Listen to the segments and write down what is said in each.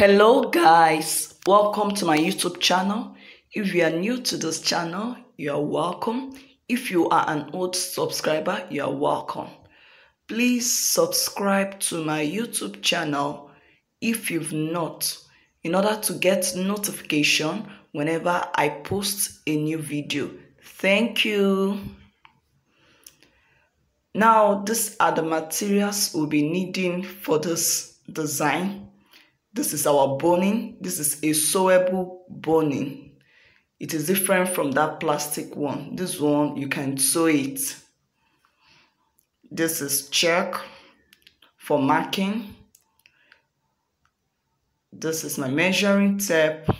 Hello guys, welcome to my YouTube channel. If you are new to this channel, you are welcome. If you are an old subscriber, you are welcome. Please subscribe to my YouTube channel if you've not, in order to get notification whenever I post a new video. Thank you. Now, these are the materials we'll be needing for this design. This is our boning. This is a sewable boning. It is different from that plastic one. This one, you can sew it. This is check for marking. This is my measuring tape,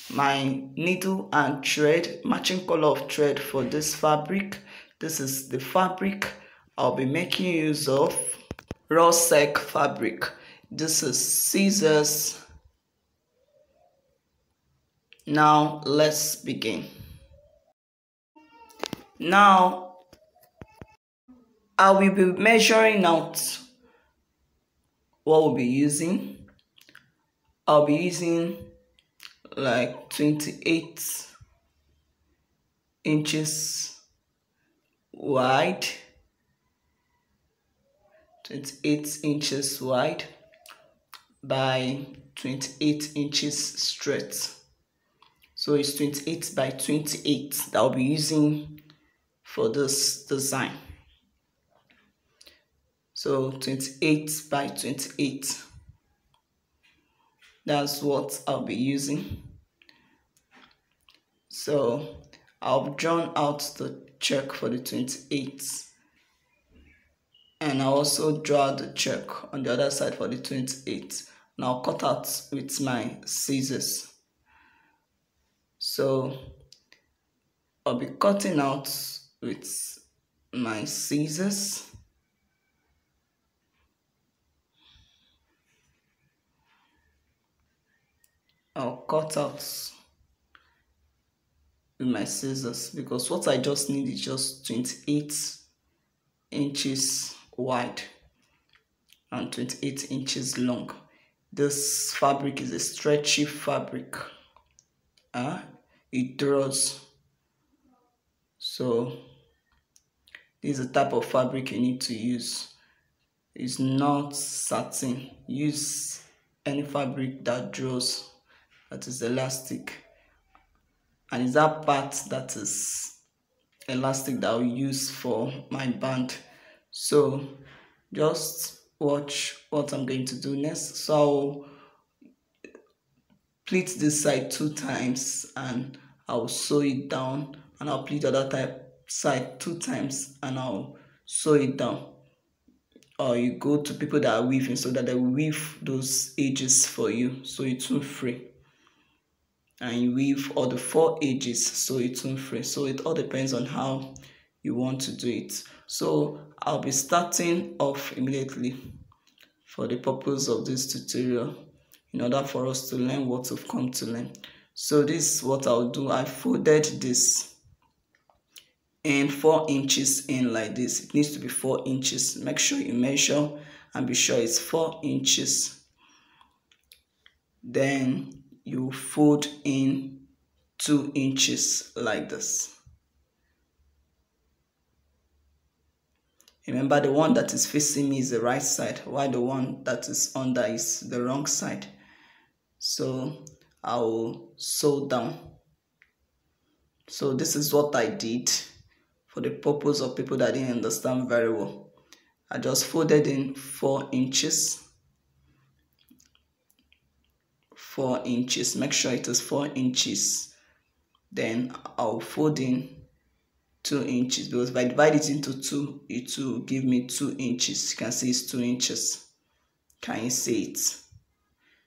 my needle and thread, matching color of thread for this fabric. This is the fabric I'll be making use of, raw silk fabric. This is scissors. Now let's begin. Now I will be measuring out what we'll be using. I'll be using like 28 inches wide, 28 inches wide by 28 inches straight. So it's 28 by 28 that I'll be using for this design. So 28 by 28. That's what I'll be using. So I'll draw out the check for the 28. And I'll also draw the check on the other side for the 28. And I'll cut out with my scissors. So I'll be cutting out with my scissors. I'll cut out with my scissors because what I just need is just 28 inches wide and 28 inches long. This fabric is a stretchy fabric. It draws. So this is the type of fabric you need to use. It's not satin. Use any fabric that draws, that is elastic. And it's that part that is elastic that I'll use for my band. So just watch what I'm going to do next. So I'll pleat this side 2 times and I'll sew it down, and I'll pleat the other side 2 times and I'll sew it down. Or you go to people that are weaving so that they weave those edges for you so it won't fray. And you weave all the 4 edges so it won't fray. So it all depends on how you want to do it. So I'll be starting off immediately for the purpose of this tutorial, in order for us to learn what we've come to learn. So this is what I'll do. I folded this in 4 inches in like this. It needs to be 4 inches. Make sure you measure and be sure it's 4 inches. Then you fold in 2 inches like this. Remember, the one that is facing me is the right side, while the one that is under is the wrong side. So I will sew down. So this is what I did for the purpose of people that didn't understand very well. I just folded in 4 inches. 4 inches. Make sure it is 4 inches. Then I'll fold in 2 inches, because if I divide it into 2, it will give me 2 inches. You can see it's 2 inches. Can you see it?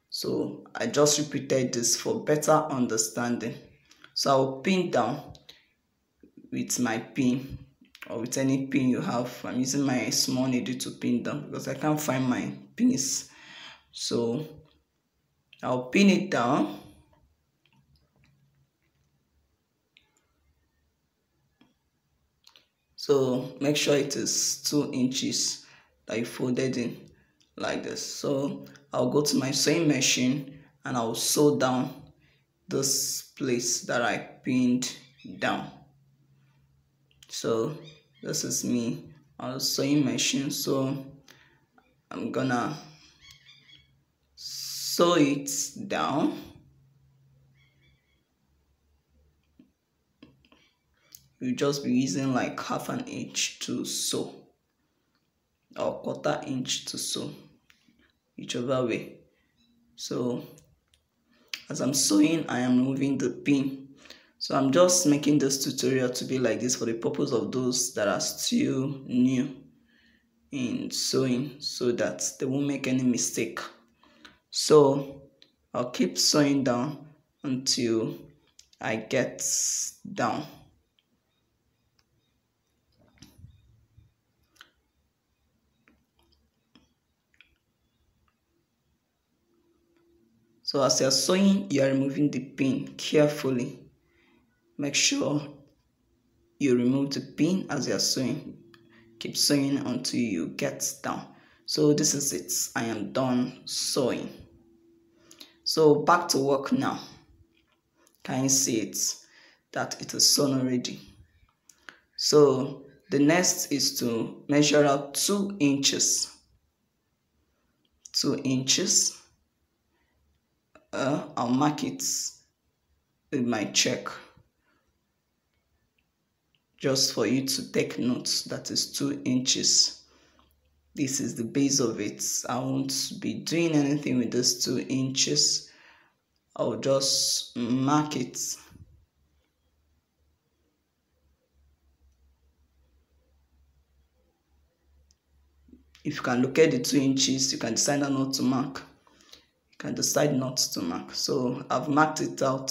So I just repeated this for better understanding. So I'll pin down with my pin, or with any pin you have. I'm using my small needle to pin down because I can't find my pins. So I'll pin it down. So make sure it is 2 inches that you folded in like this. So I'll go to my sewing machine and I'll sew down this place that I pinned down. So this is me on the sewing machine. So I'm gonna sew it down. You just be using like 1/2 inch to sew, or 1/4 inch to sew, whichever way. So as I'm sewing, I am removing the pin. So I'm just making this tutorial to be like this for the purpose of those that are still new in sewing, so that they won't make any mistake. So I'll keep sewing down until I get down. So as you're sewing, you are removing the pin carefully. Make sure you remove the pin as you're sewing. Keep sewing until you get down. So this is it. I am done sewing. So back to work now. Can you see it? That it is sewn already. So the next is to measure out 2 inches. 2 inches. I'll mark it with my check, just for you to take notes. That is 2 inches. This is the base of it. I won't be doing anything with this 2 inches. I'll just mark it. If you can locate the 2 inches, you can decide not to mark. You can decide not to mark. So I've marked it out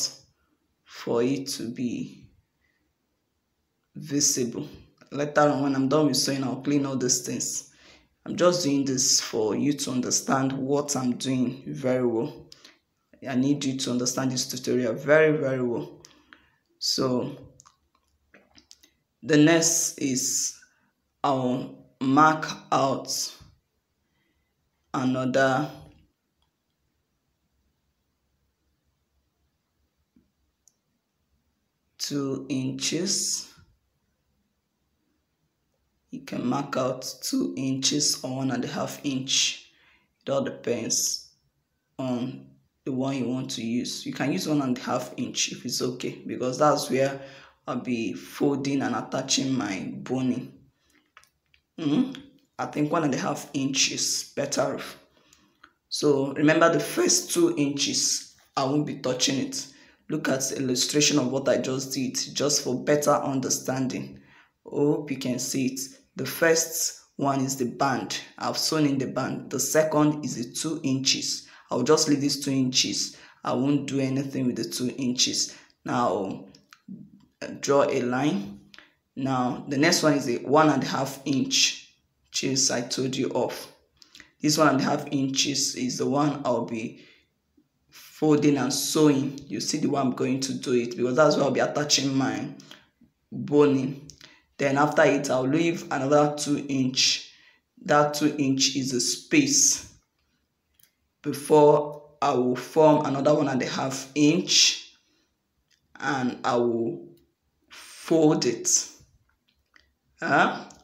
for it to be visible. Later on, when I'm done with sewing, I'll clean all these things. I'm just doing this for you to understand what I'm doing very well. I need you to understand this tutorial very, very well. So the next is I'll mark out another 2 inches. You can mark out 2 inches or 1.5 inch. It all depends on the one you want to use. You can use 1.5 inch if it's okay, because that's where I'll be folding and attaching my boning. I think 1.5 inch is better. So remember, the first 2 inches, I won't be touching it. Look at the illustration of what I just did, just for better understanding. Hope you can see it. The first one is the band. I've sewn in the band. The second is the 2 inches. I'll just leave these 2 inches. I won't do anything with the 2 inches. Now, draw a line. Now, the next one is the 1.5 inch, which is I told you of. This 1.5 inches is the one I'll be folding and sewing. You see the way I'm going to do it, because that's where I'll be attaching my boning. Then after it, I'll leave another 2 inch. That 2 inch is the space before I will form another 1.5 inch, and I will fold it.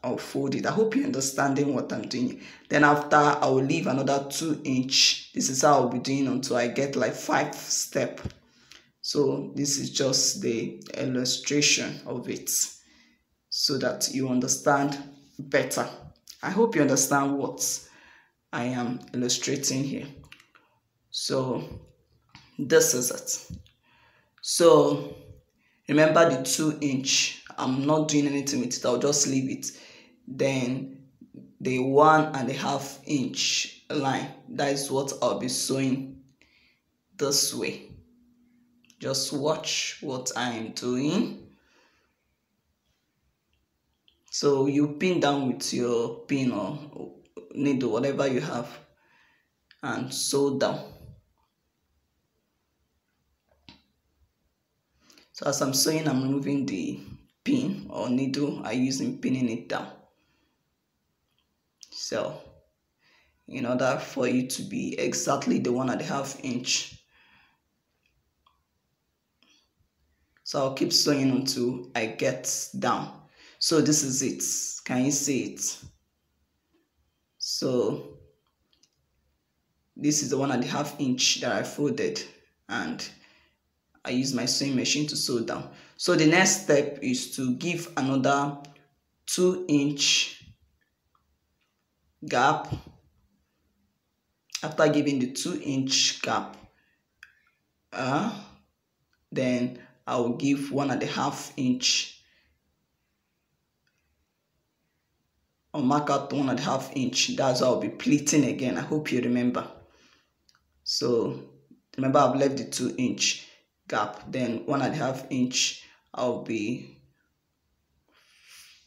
I'll fold it. I hope you're understanding what I'm doing. Then after, I will leave another 2 inch. This is how I'll be doing until I get like 5 steps. So this is just the illustration of it, so that you understand better. I hope you understand what I am illustrating here. So this is it. So remember the 2 inch. I'm not doing anything with it. I'll just leave it. Then the 1.5 inch line, that is what I'll be sewing this way. Just watch what I'm doing. So you pin down with your pin or needle, whatever you have, and sew down. So as I'm sewing, I'm removing the pin or needle I use in pinning it down. So in order for it to be exactly the 1.5 inch. So I'll keep sewing until I get down. So this is it. Can you see it? So this is the 1.5 inch that I folded, and I use my sewing machine to sew down. So the next step is to give another 2 inch gap. After giving the 2 inch gap, then I will give 1.5 inch, I'll mark out 1.5 inch. That's how I'll be pleating again. I hope you remember. So remember, I've left the 2 inch gap, then 1.5 inch I'll be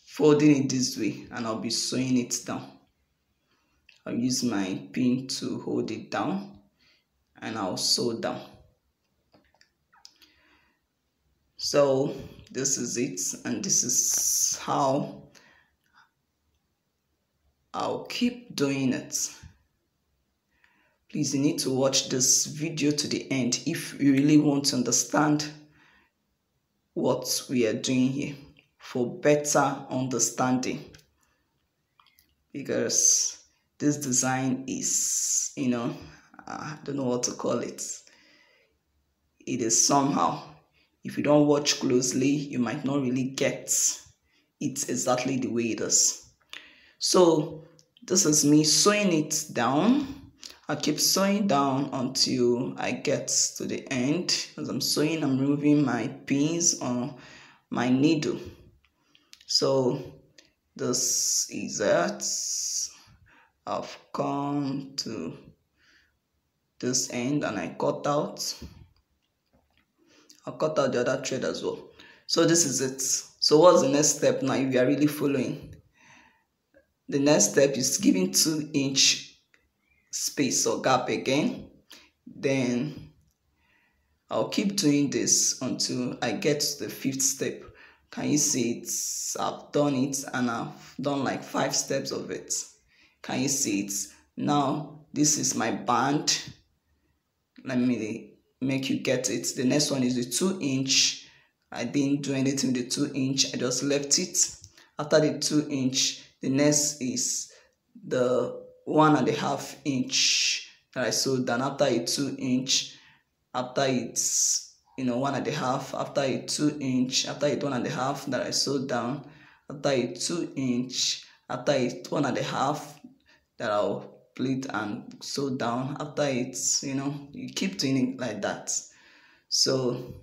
folding it this way, and I'll be sewing it down. I'll use my pin to hold it down, and I'll sew down. So this is it, and this is how I'll keep doing it. Please, you need to watch this video to the end if you really want to understand what we are doing here, for better understanding, because this design is, I don't know what to call it. It is somehow, if you don't watch closely, you might not really get it exactly the way it is. So this is me sewing it down. I keep sewing down until I get to the end. As I'm sewing, I'm removing my pins on my needle. So this is it. I've come to this end, and I cut out. I'll cut out the other thread as well. So this is it. So what's the next step now, if you are really following? The next step is giving 2 inch space or gap again. Then I'll keep doing this until I get to the 5th step. Can you see it? I've done it, and I've done like 5 steps of it. Can you see it? Now this is my band. Let me make you get it. The next one is the 2 inch. I didn't do anything with the 2 inch. I just left it. After the 2 inch, the next is the 1.5 inch that I sewed down. After a 2 inch, after it's 1.5, after a 2 inch, after it 1.5 that I sewed down, after a 2 inch, after it 1.5 that I'll pleat and sew down. After it's, you keep doing it like that. So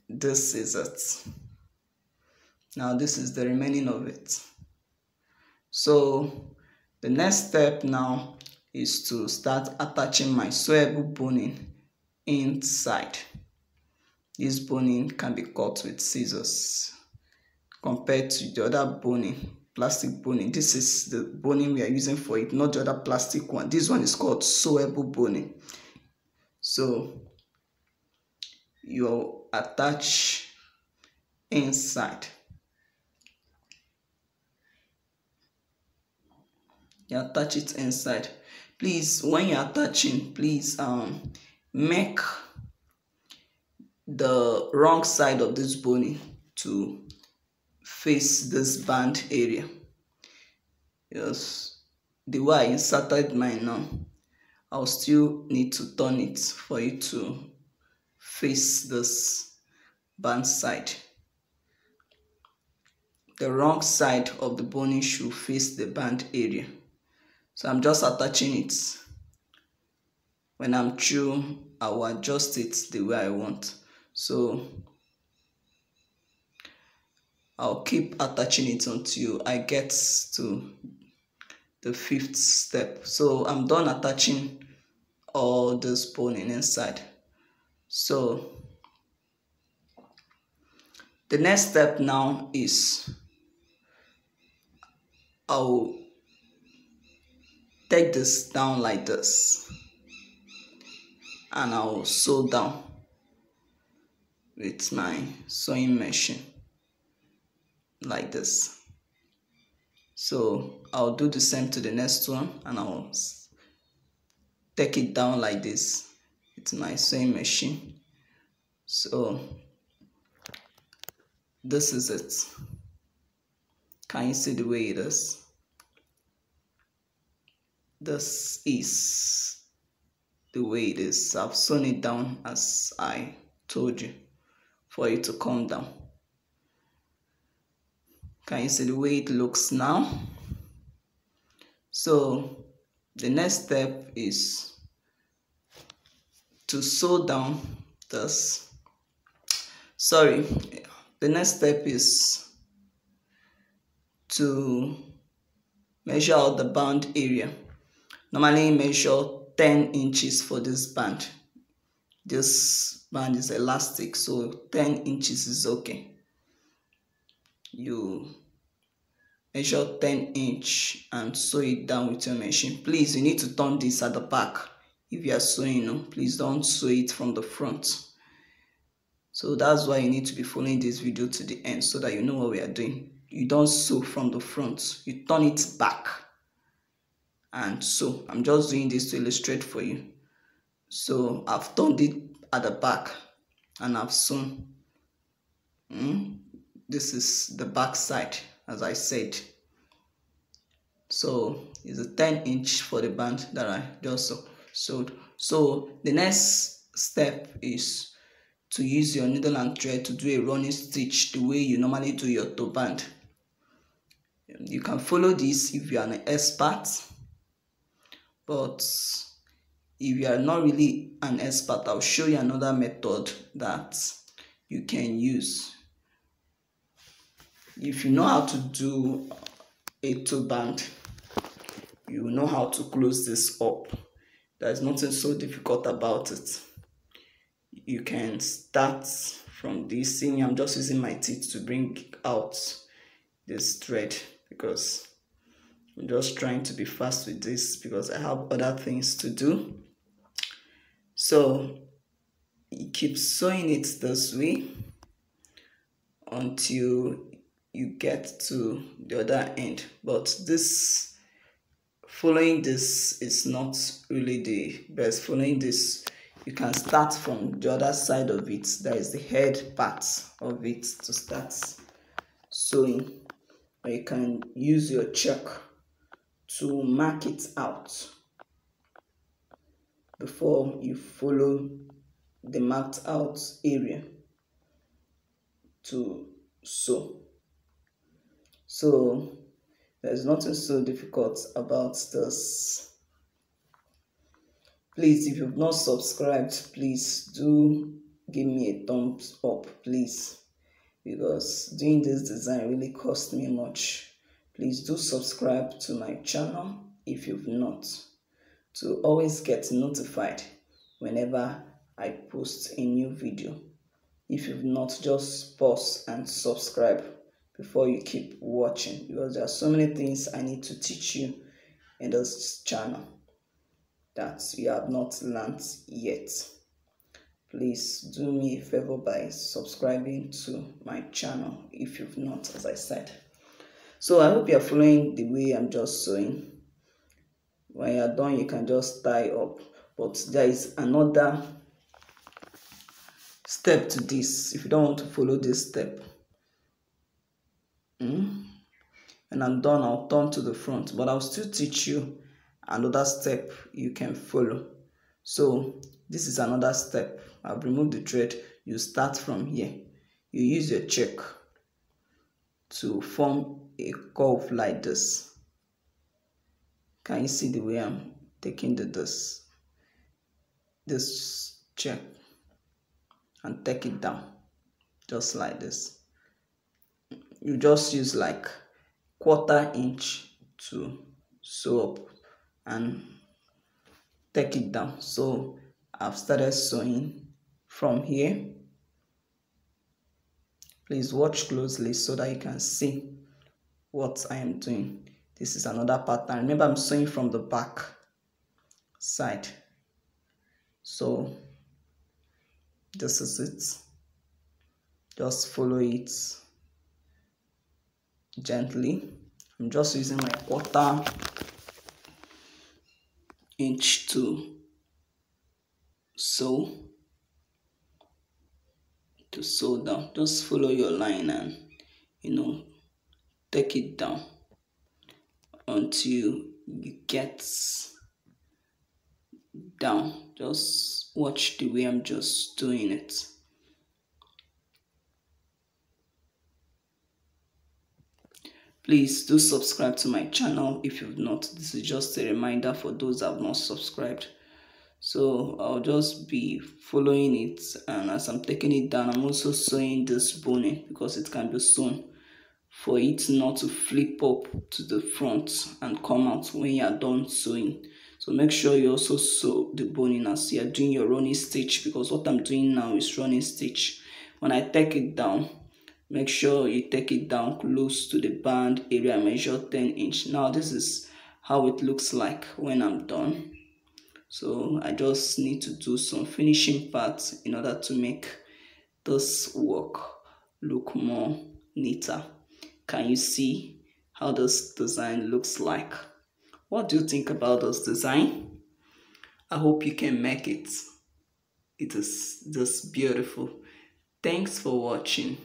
this is it. Now this is the remaining of it. So the next step now is to start attaching my sewable boning inside. This boning can be cut with scissors compared to the other boning, plastic boning. This is the boning we are using for it, not the other plastic one. This one is called sewable boning. So you attach inside. You attach it inside. Please, when you're attaching, please make the wrong side of this boning to face this band area. Yes, the way I inserted mine now, I'll still need to turn it for it to face this band side. The wrong side of the boning should face the band area. So I'm just attaching it. When I'm through, I will adjust it the way I want. So I'll keep attaching it until I get to the 5th step. So I'm done attaching all this boning inside. So the next step now is I'll take this down like this, and I'll sew down with my sewing machine like this. So I'll do the same to the next one, and I'll take it down like this with my sewing machine. So this is it. Can you see the way it is? This is the way it is. I've sewn it down as I told you for it to come down. Can you see the way it looks now? So the next step is to sew down this. Sorry, the next step is to measure out the band area. Normally measure 10 inches for this band. This band is elastic, so 10 inches is okay. You measure 10 inch and sew it down with your machine. Please, you need to turn this at the back. If you are sewing, please don't sew it from the front. So that's why you need to be following this video to the end so that you know what we are doing. You don't sew from the front, you turn it back and sew. I'm just doing this to illustrate for you. So I've turned it at the back and I've sewn. This is the back side, as I said. So it's a 10 inch for the band that I just sewed. So the next step is to use your needle and thread to do a running stitch the way you normally do your toe band. You can follow this if you are an expert, but if you are not really an expert, I'll show you another method that you can use. If you know how to do a toe band, you know how to close this up. There's nothing so difficult about it. You can start from this. See, I'm just using my teeth to bring out this thread because I'm just trying to be fast with this because I have other things to do. So you keep sewing it this way until you get to the other end. But this, following this is not really the best. Following this, you can start from the other side of it. That is the head part of it to start sewing. Or you can use your chalk to mark it out before you follow the marked out area to sew. So there's nothing so difficult about this. Please, if you've not subscribed, please do give me a thumbs up, please, because doing this design really cost me much. Please do subscribe to my channel if you've not, to always get notified whenever I post a new video. If you've not, just pause and subscribe before you keep watching, because there are so many things I need to teach you in this channel that you have not learned yet. Please do me a favor by subscribing to my channel if you've not, as I said. So I hope you're following the way I'm just sewing. When you're done, you can just tie up. But there is another step to this. If you don't want to follow this step, and I'm done, I'll turn to the front. But I'll still teach you another step you can follow. So this is another step. I've removed the thread. You start from here. You use your check to form a curve like this. Can you see the way I'm taking this check and take it down just like this? You just use like 1/4 inch to sew up and take it down. So I've started sewing from here. Please watch closely so that you can see what I am doing. This is another pattern. Remember, I'm sewing from the back side. So this is it. Just follow it gently. I'm just using my 1/4 inch to sew, to sew down. Just follow your line and you know take it down until you get down. Just watch the way I'm just doing it. Please do subscribe to my channel if you've not. This is just a reminder for those that have not subscribed. So I'll just be following it, and as I'm taking it down, I'm also sewing this boning because it can be sewn for it not to flip up to the front and come out when you are done sewing. So make sure you also sew the boning as you are doing your running stitch, because what I'm doing now is running stitch. When I take it down, make sure you take it down close to the band area. I measure 10 inch. Now this is how it looks like when I'm done. So I just need to do some finishing parts in order to make this work look more neater. Can you see how this design looks like? What do you think about this design? I hope you can make it. It is just beautiful. Thanks for watching.